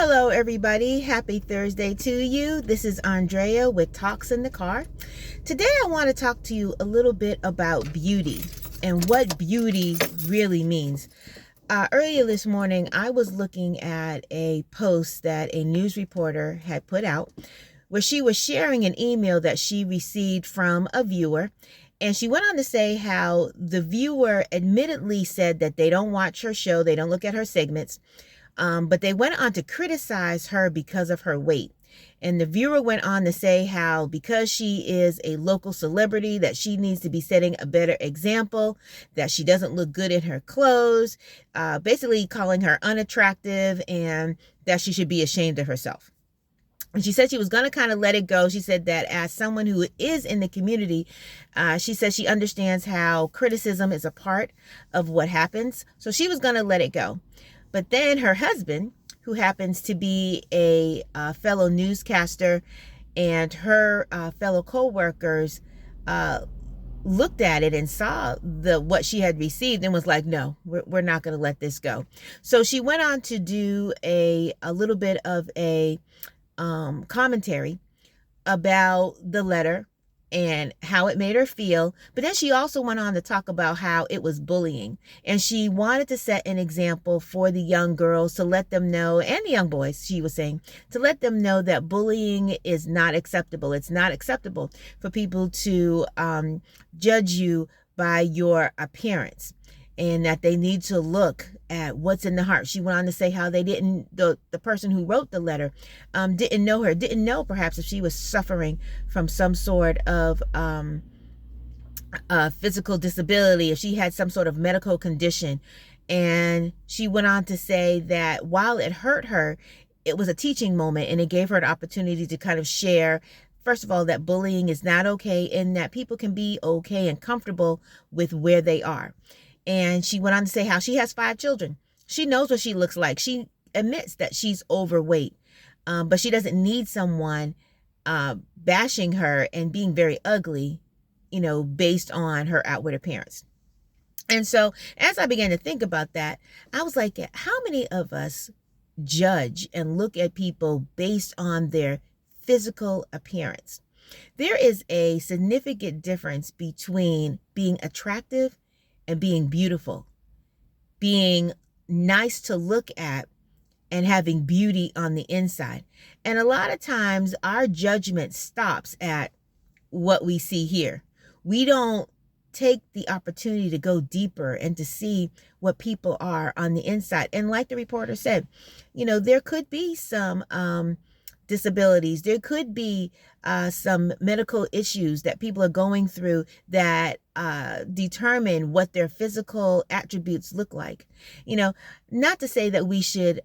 Hello, everybody. Happy Thursday to you. This is Andrea with Talks in the Car. Today, I want to talk to you a little bit about beauty and what beauty really means. Earlier this morning, I was looking at a post that a news reporter had put out where she was sharing an email that she received from a viewer. And she went on to say how the viewer admittedly said that they don't watch her show, they don't look at her segments. But they went on to criticize her because of her weight. And the viewer went on to say how because she is a local celebrity, that she needs to be setting a better example, that she doesn't look good in her clothes, basically calling her unattractive and that she should be ashamed of herself. And she said she was going to kind of let it go. She said that as someone who is in the community, she says she understands how criticism is a part of what happens. So she was going to let it go. But then her husband, who happens to be a fellow newscaster, and her fellow co-workers looked at it and saw what she had received and was like, no, we're not going to let this go. So she went on to do a little bit of a commentary about the letter and how it made her feel. But then she also went on to talk about how it was bullying. And she wanted to set an example for the young girls to let them know, and the young boys, she was saying, to let them know that bullying is not acceptable. It's not acceptable for people to judge you by your appearance, and that they need to look at what's in the heart. She went on to say how they didn't, the person who wrote the letter didn't know her, didn't know perhaps if she was suffering from some sort of physical disability, if she had some sort of medical condition. And she went on to say that while it hurt her, it was a teaching moment, and it gave her an opportunity to kind of share, first of all, that bullying is not okay, and that people can be okay and comfortable with where they are. And she went on to say how she has 5 children. She knows what she looks like. She admits that she's overweight, but she doesn't need someone bashing her and being very ugly, based on her outward appearance. And so as I began to think about that, I was like, how many of us judge and look at people based on their physical appearance? There is a significant difference between being attractive and being beautiful, being nice to look at, and having beauty on the inside. And a lot of times our judgment stops at what we see here. We don't take the opportunity to go deeper and to see what people are on the inside. And like the reporter said, there could be some disabilities. There could be some medical issues that people are going through that determine what their physical attributes look like. Not to say that we should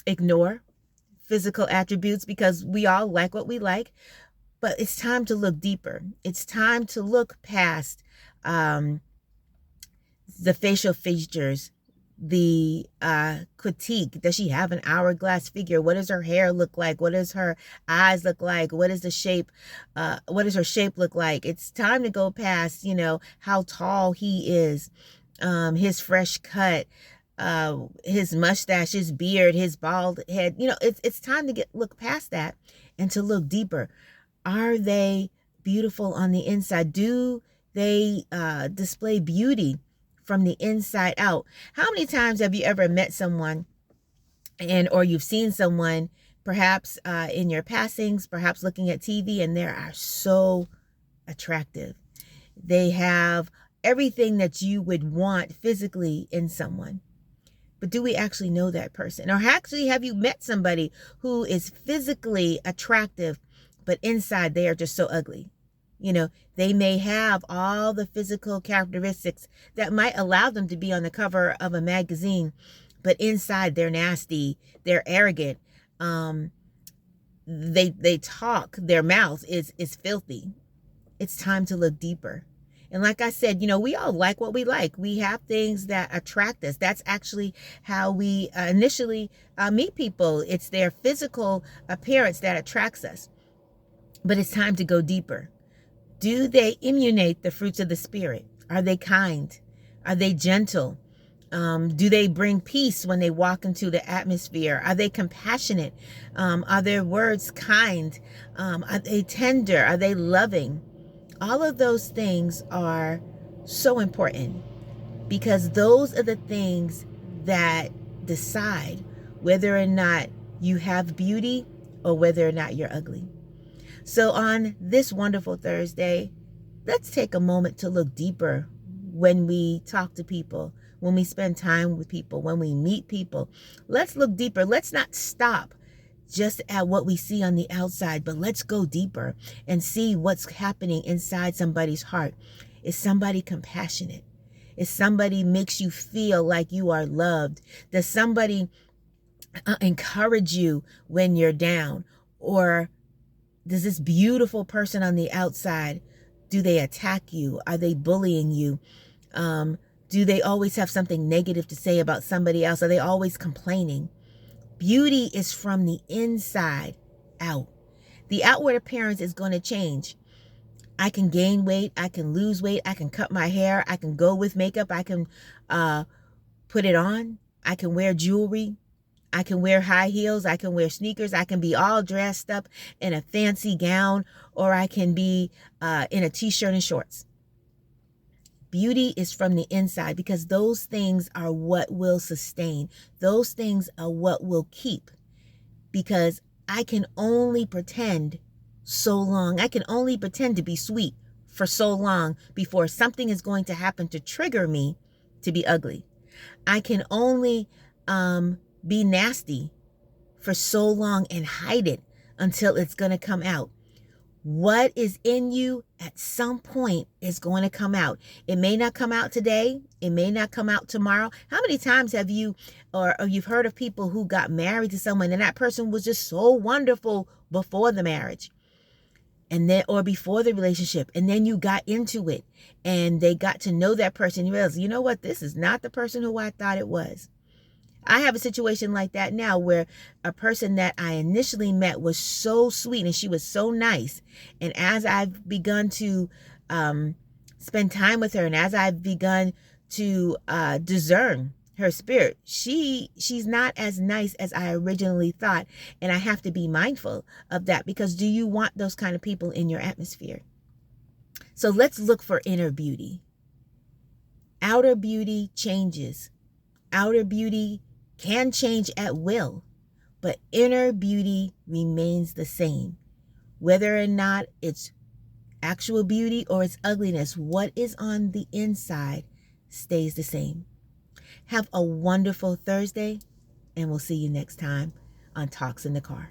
ignore physical attributes, because we all like what we like, but it's time to look deeper. It's time to look past the facial features, the critique. Does she have an hourglass figure? What does her hair look like? What does her eyes look like? What is the shape? What does her shape look like? It's time to go past, how tall he is, his fresh cut, his mustache, his beard, his bald head. It's time to look past that and to look deeper. Are they beautiful on the inside? Do they display beauty from the inside out? How many times have you ever met someone or you've seen someone perhaps in your passings, perhaps looking at TV, and they are so attractive. They have everything that you would want physically in someone. But do we actually know that person? Or actually, have you met somebody who is physically attractive, but inside they are just so ugly? They may have all the physical characteristics that might allow them to be on the cover of a magazine, but inside they're nasty, they're arrogant. They talk, their mouth is filthy. It's time to look deeper. And like I said, we all like what we like. We have things that attract us. That's actually how we initially meet people. It's their physical appearance that attracts us. But it's time to go deeper. Do they emanate the fruits of the Spirit? Are they kind? Are they gentle? Do they bring peace when they walk into the atmosphere? Are they compassionate? Are their words kind? Are they tender? Are they loving? All of those things are so important, because those are the things that decide whether or not you have beauty or whether or not you're ugly. So on this wonderful Thursday, let's take a moment to look deeper when we talk to people, when we spend time with people, when we meet people. Let's look deeper. Let's not stop just at what we see on the outside, but let's go deeper and see what's happening inside somebody's heart. Is somebody compassionate? Is somebody makes you feel like you are loved? Does somebody encourage you when you're down? Or does this beautiful person on the outside, do they attack you? Are they bullying you? Do they always have something negative to say about somebody else? Are they always complaining? Beauty is from the inside out. The outward appearance is going to change. I can gain weight. I can lose weight. I can cut my hair. I can go with makeup. I can put it on. I can wear jewelry. I can wear high heels. I can wear sneakers. I can be all dressed up in a fancy gown, or I can be in a t-shirt and shorts. Beauty is from the inside, because those things are what will sustain. Those things are what will keep, because I can only pretend so long. I can only pretend to be sweet for so long before something is going to happen to trigger me to be ugly. I can only be nasty for so long and hide it until it's going to come out. What is in you at some point is going to come out. It may not come out today. It may not come out tomorrow. How many times have you or you've heard of people who got married to someone and that person was just so wonderful before the marriage, and then, or before the relationship, and then you got into it and they got to know that person. You realize, you know what? This is not the person who I thought it was. I have a situation like that now, where a person that I initially met was so sweet and she was so nice. And as I've begun to spend time with her, and as I've begun to discern her spirit, she's not as nice as I originally thought. And I have to be mindful of that, because do you want those kind of people in your atmosphere? So let's look for inner beauty. Outer beauty changes. Outer beauty can change at will, but inner beauty remains the same. Whether or not it's actual beauty or it's ugliness, what is on the inside stays the same. Have a wonderful Thursday, and we'll see you next time on Talks in the Car.